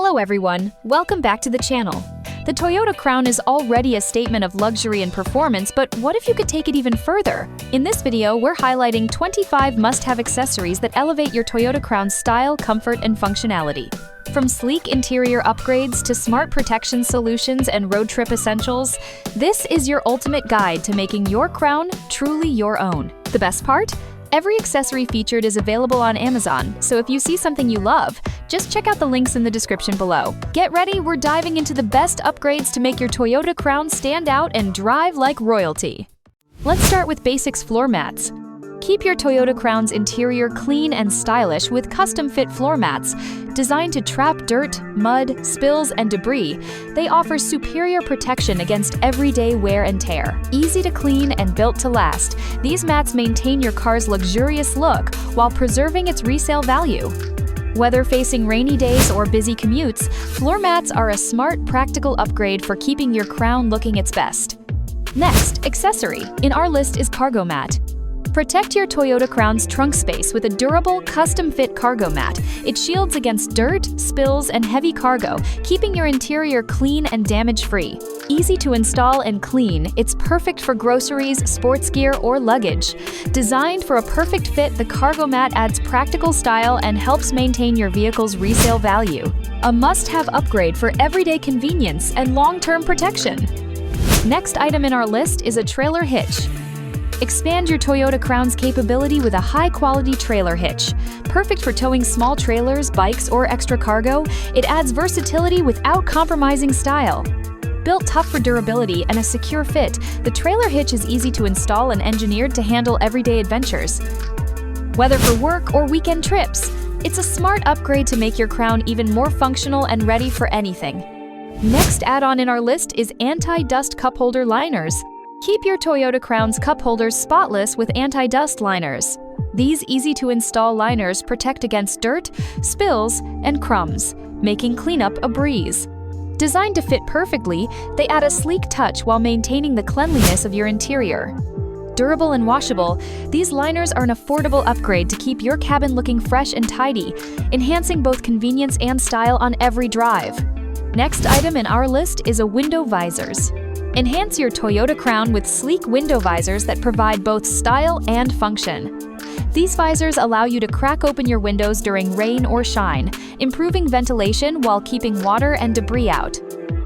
Hello everyone, welcome back to the channel. The Toyota Crown is already a statement of luxury and performance, but what if you could take it even further? In this video, we're highlighting 25 must-have accessories that elevate your Toyota Crown's style, comfort, and functionality. From sleek interior upgrades to smart protection solutions and road trip essentials, this is your ultimate guide to making your Crown truly your own. The best part? Every accessory featured is available on Amazon, so if you see something you love, just check out the links in the description below. Get ready, we're diving into the best upgrades to make your Toyota Crown stand out and drive like royalty. Let's start with basics floor mats. Keep your Toyota Crown's interior clean and stylish with custom-fit floor mats. Designed to trap dirt, mud, spills, and debris, they offer superior protection against everyday wear and tear. Easy to clean and built to last, these mats maintain your car's luxurious look while preserving its resale value. Whether facing rainy days or busy commutes, floor mats are a smart, practical upgrade for keeping your Crown looking its best. Next, accessory in our list is cargo mat. Protect your Toyota Crown's trunk space with a durable, custom-fit cargo mat. It shields against dirt, spills, and heavy cargo, keeping your interior clean and damage-free. Easy to install and clean, it's perfect for groceries, sports gear, or luggage. Designed for a perfect fit, the cargo mat adds practical style and helps maintain your vehicle's resale value. A must-have upgrade for everyday convenience and long-term protection. Next item in our list is a trailer hitch. Expand your Toyota Crown's capability with a high-quality trailer hitch. Perfect for towing small trailers, bikes, or extra cargo, it adds versatility without compromising style. Built tough for durability and a secure fit, the trailer hitch is easy to install and engineered to handle everyday adventures. Whether for work or weekend trips, it's a smart upgrade to make your Crown even more functional and ready for anything. Next add-on in our list is AntiDust Cupholder Liners. Keep your Toyota Crown's cup holders spotless with AntiDust Liners. These easy-to-install liners protect against dirt, spills, and crumbs, making cleanup a breeze. Designed to fit perfectly, they add a sleek touch while maintaining the cleanliness of your interior. Durable and washable, these liners are an affordable upgrade to keep your cabin looking fresh and tidy, enhancing both convenience and style on every drive. Next item in our list is a window visors. Enhance your Toyota Crown with sleek window visors that provide both style and function. These visors allow you to crack open your windows during rain or shine, improving ventilation while keeping water and debris out.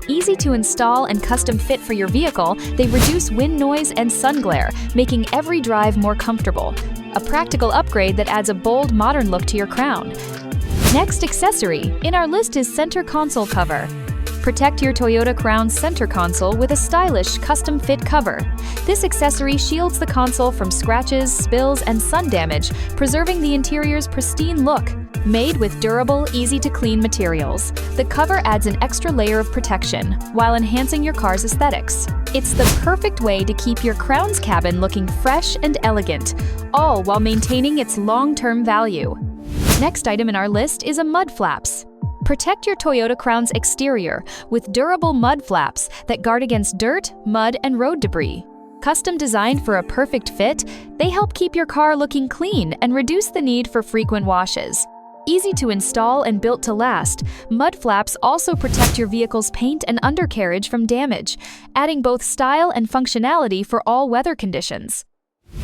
Easy to install and custom fit for your vehicle, they reduce wind noise and sun glare, making every drive more comfortable. A practical upgrade that adds a bold, modern look to your Crown. Next accessory in our list is center console cover. Protect your Toyota Crown's center console with a stylish, custom-fit cover. This accessory shields the console from scratches, spills, and sun damage, preserving the interior's pristine look. Made with durable, easy-to-clean materials, the cover adds an extra layer of protection while enhancing your car's aesthetics. It's the perfect way to keep your Crown's cabin looking fresh and elegant, all while maintaining its long-term value. Next item in our list is a mud flaps. Protect your Toyota Crown's exterior with durable mud flaps that guard against dirt, mud, and road debris. Custom designed for a perfect fit, they help keep your car looking clean and reduce the need for frequent washes. Easy to install and built to last, mud flaps also protect your vehicle's paint and undercarriage from damage, adding both style and functionality for all weather conditions.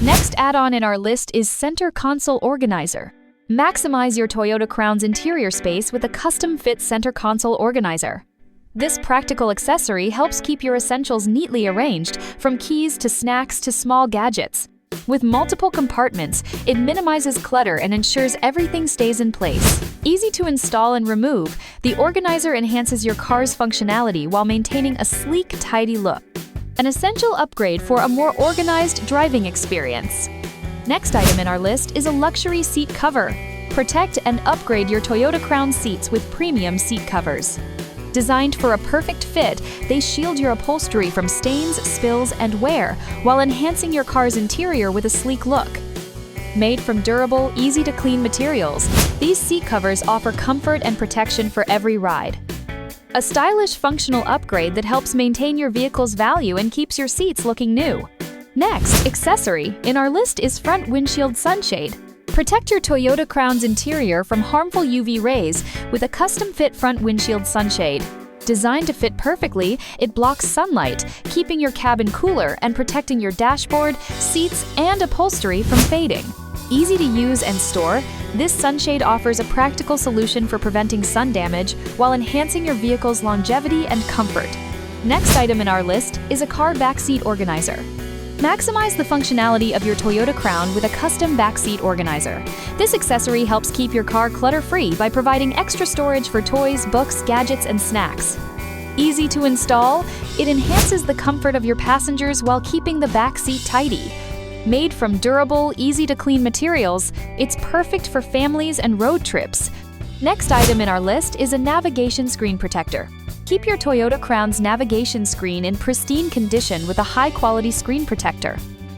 Next add-on in our list is center console organizer. Maximize your Toyota Crown's interior space with a custom-fit center console organizer. This practical accessory helps keep your essentials neatly arranged, from keys to snacks to small gadgets. With multiple compartments, it minimizes clutter and ensures everything stays in place. Easy to install and remove, the organizer enhances your car's functionality while maintaining a sleek, tidy look. An essential upgrade for a more organized driving experience. Next item in our list is a luxury seat cover. Protect and upgrade your Toyota Crown seats with premium seat covers. Designed for a perfect fit, they shield your upholstery from stains, spills, and wear, while enhancing your car's interior with a sleek look. Made from durable, easy-to-clean materials, these seat covers offer comfort and protection for every ride. A stylish, functional upgrade that helps maintain your vehicle's value and keeps your seats looking new. Next accessory in our list is front windshield sunshade. Protect your Toyota Crown's interior from harmful UV rays with a custom-fit front windshield sunshade. Designed to fit perfectly, it blocks sunlight, keeping your cabin cooler and protecting your dashboard, seats, and upholstery from fading. Easy to use and store, this sunshade offers a practical solution for preventing sun damage while enhancing your vehicle's longevity and comfort. Next item in our list is a car backseat organizer. Maximize the functionality of your Toyota Crown with a custom backseat organizer. This accessory helps keep your car clutter-free by providing extra storage for toys, books, gadgets, and snacks. Easy to install, it enhances the comfort of your passengers while keeping the backseat tidy. Made from durable, easy-to-clean materials, it's perfect for families and road trips. Next item in our list is a navigation screen protector. Keep your Toyota Crown's navigation screen in pristine condition with a high-quality screen protector.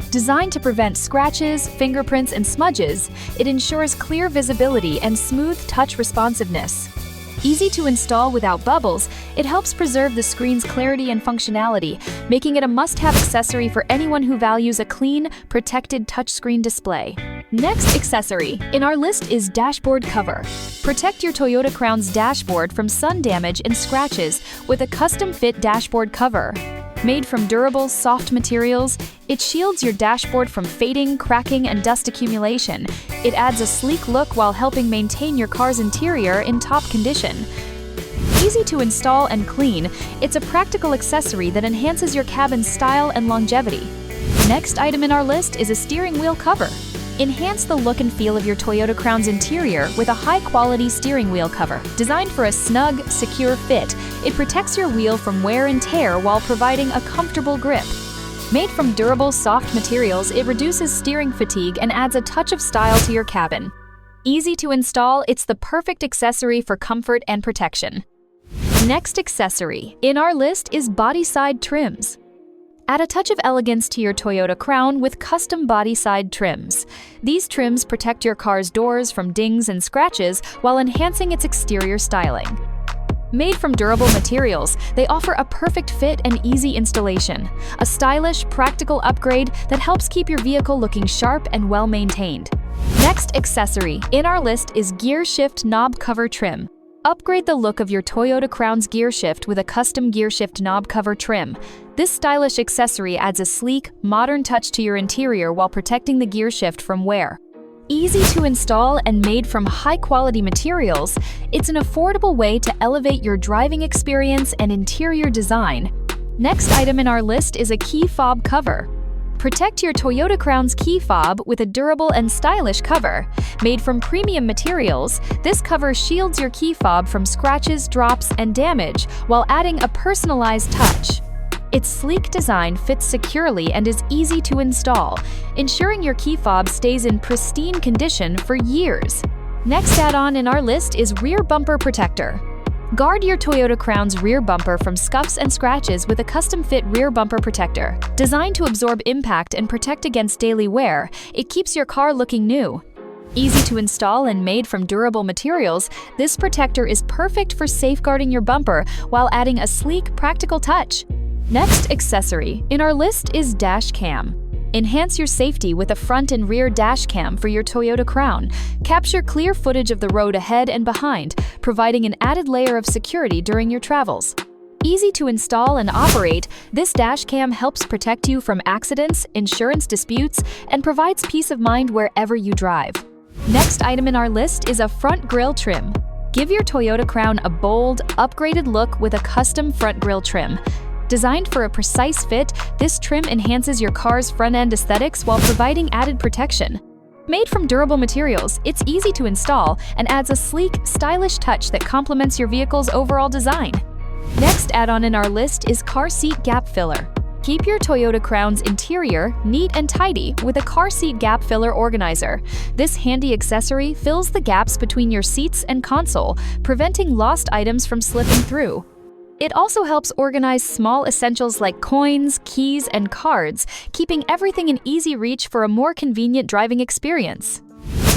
Designed to prevent scratches, fingerprints, and smudges, it ensures clear visibility and smooth touch responsiveness. Easy to install without bubbles, it helps preserve the screen's clarity and functionality, making it a must-have accessory for anyone who values a clean, protected touchscreen display. Next accessory in our list is dashboard cover. Protect your Toyota Crown's dashboard from sun damage and scratches with a custom-fit dashboard cover. Made from durable, soft materials, it shields your dashboard from fading, cracking, and dust accumulation. It adds a sleek look while helping maintain your car's interior in top condition. Easy to install and clean, it's a practical accessory that enhances your cabin's style and longevity. Next item in our list is a steering wheel cover. Enhance the look and feel of your Toyota Crown's interior with a high-quality steering wheel cover. Designed for a snug, secure fit, it protects your wheel from wear and tear while providing a comfortable grip. Made from durable, soft materials, it reduces steering fatigue and adds a touch of style to your cabin. Easy to install, it's the perfect accessory for comfort and protection. Next accessory in our list is Bodyside trims. Add a touch of elegance to your Toyota Crown with custom Bodyside trims. These trims protect your car's doors from dings and scratches while enhancing its exterior styling. Made from durable materials, they offer a perfect fit and easy installation, a stylish, practical upgrade that helps keep your vehicle looking sharp and well-maintained. Next accessory in our list is gear shift knob cover trim. Upgrade the look of your Toyota Crown's gear shift with a custom gear shift knob cover trim. This stylish accessory adds a sleek, modern touch to your interior while protecting the gear shift from wear. Easy to install and made from high-quality materials, it's an affordable way to elevate your driving experience and interior design. Next item in our list is a key fob cover. Protect your Toyota Crown's key fob with a durable and stylish cover. Made from premium materials, this cover shields your key fob from scratches, drops, and damage while adding a personalized touch. Its sleek design fits securely and is easy to install, ensuring your key fob stays in pristine condition for years. Next add-on in our list is rear bumper protector. Guard your Toyota Crown's rear bumper from scuffs and scratches with a custom-fit rear bumper protector. Designed to absorb impact and protect against daily wear, it keeps your car looking new. Easy to install and made from durable materials, this protector is perfect for safeguarding your bumper while adding a sleek, practical touch. Next accessory in our list is dash cam. Enhance your safety with a front and rear dash cam for your Toyota Crown. Capture clear footage of the road ahead and behind, providing an added layer of security during your travels. Easy to install and operate, this dash cam helps protect you from accidents, insurance disputes, and provides peace of mind wherever you drive. Next item in our list is a front grille trim. Give your Toyota Crown a bold, upgraded look with a custom front grille trim. Designed for a precise fit, this trim enhances your car's front-end aesthetics while providing added protection. Made from durable materials, it's easy to install and adds a sleek, stylish touch that complements your vehicle's overall design. Next add-on in our list is car seat gap filler. Keep your Toyota Crown's interior neat and tidy with a car seat gap filler organizer. This handy accessory fills the gaps between your seats and console, preventing lost items from slipping through. It also helps organize small essentials like coins, keys, and cards, keeping everything in easy reach for a more convenient driving experience.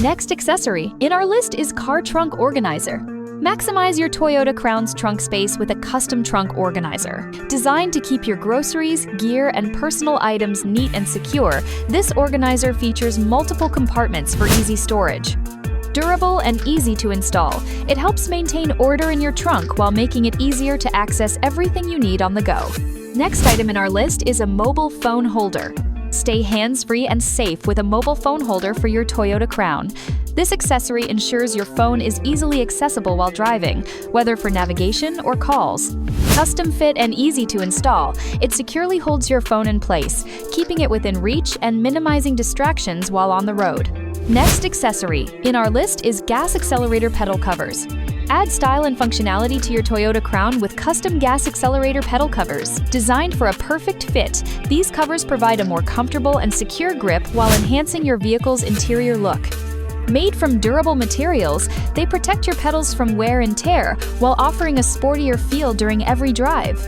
Next accessory in our list is car trunk organizer. Maximize your Toyota Crown's trunk space with a custom trunk organizer. Designed to keep your groceries, gear, and personal items neat and secure, this organizer features multiple compartments for easy storage. Durable and easy to install, it helps maintain order in your trunk while making it easier to access everything you need on the go. Next item in our list is a mobile phone holder. Stay hands-free and safe with a mobile phone holder for your Toyota Crown. This accessory ensures your phone is easily accessible while driving, whether for navigation or calls. Custom fit and easy to install, it securely holds your phone in place, keeping it within reach and minimizing distractions while on the road. Next accessory in our list is gas accelerator pedal covers. Add style and functionality to your Toyota Crown with custom gas accelerator pedal covers. Designed for a perfect fit, these covers provide a more comfortable and secure grip while enhancing your vehicle's interior look. Made from durable materials, they protect your pedals from wear and tear while offering a sportier feel during every drive.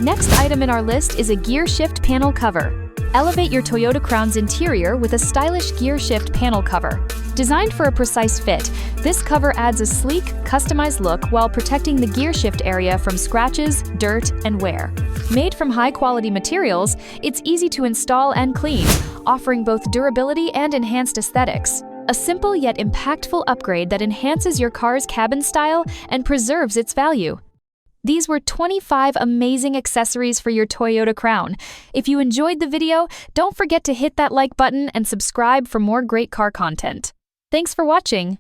Next item in our list is a gear shift panel cover. Elevate your Toyota Crown's interior with a stylish gear shift panel cover. Designed for a precise fit, this cover adds a sleek, customized look while protecting the gear shift area from scratches, dirt, and wear. Made from high-quality materials, it's easy to install and clean, offering both durability and enhanced aesthetics. A simple yet impactful upgrade that enhances your car's cabin style and preserves its value. These were 25 amazing accessories for your Toyota Crown. If you enjoyed the video, don't forget to hit that like button and subscribe for more great car content. Thanks for watching.